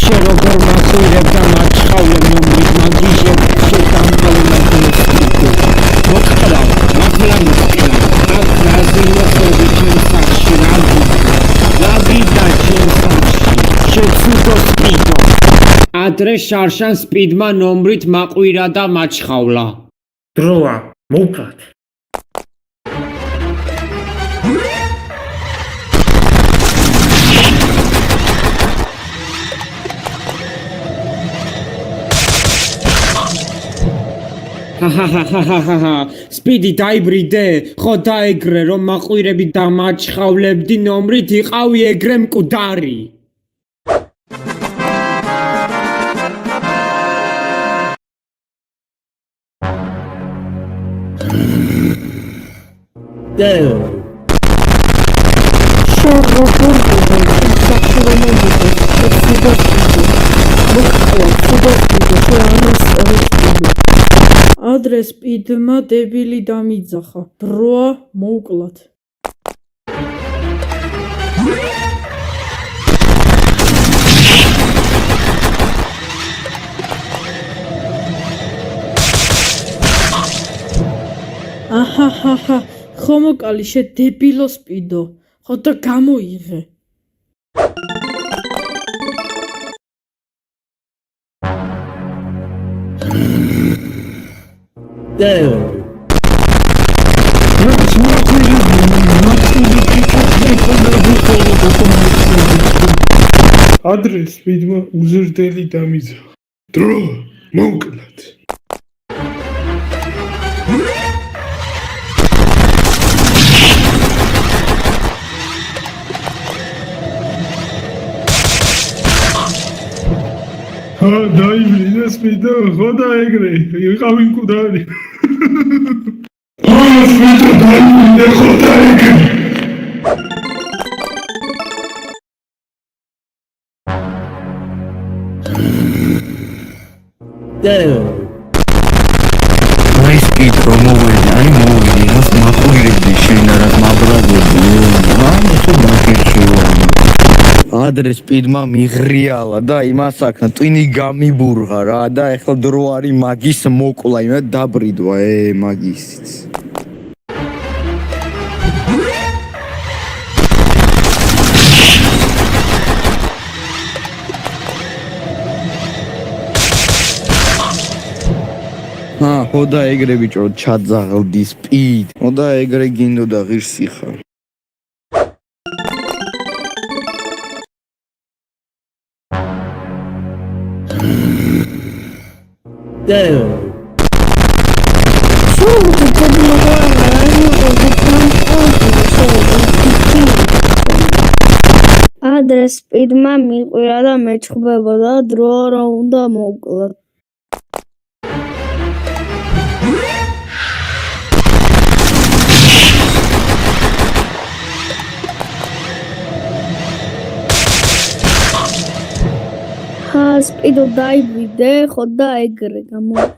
შეროგორ მასურებდა მაჩხავლე ნომრით მაგიშე შეტამყალმა დესტიკო მოხდა მაგრამ აზიმოხები ჩემსახში ლაბი და ჩემსახში შეცუდო სპიდო ადრე შარშან სპიდმა ნომრით მაყვირა და მაჩხავლა დროა მოვკრათ სპიდი დაიბრიდე ხო დაეგრე რომ მაყვირები და მაჩხავლებდი ნომრით იყავი ეგრე მკვდარი ადრე სპიდმა დებილი დამიძახა დროა მოვკლათ აჰაჰაჰა ხომოკალი შე დებილო სპიდო ხო და გამოიღე ადრე სპიდმა უზრდელი დამიძახა დრო მოვკლათ დაიბრიდა სპიდო ხო დაეგრე იყავი მკვდარი სპიდო დაიბრიდა ხო დაეგრე აი სპიდ რომ მოვედი აი მოვედი რას მაყვირებდი შენ რას მაბრაზებდი თუ დაგირჩევა ადრე სპიდმა მიღრიალა და იმას აქნა ტვინი გამიბურღა რა და ეხლა დრო არის მაგის მოკლა იმა დაბრიდვა მაგისიც ხო და ეგრე ბიჭო ჩაძაღლდი სპიდ ხო და ეგრე გინდოდა ღირსი ხარ ადრე სპიდმა მიყვირა და მეჩხუბებოდა დრო რომ უნდა მოვკლათ სპიდო დაიბრიდე ხო და ეგრე გამოიყო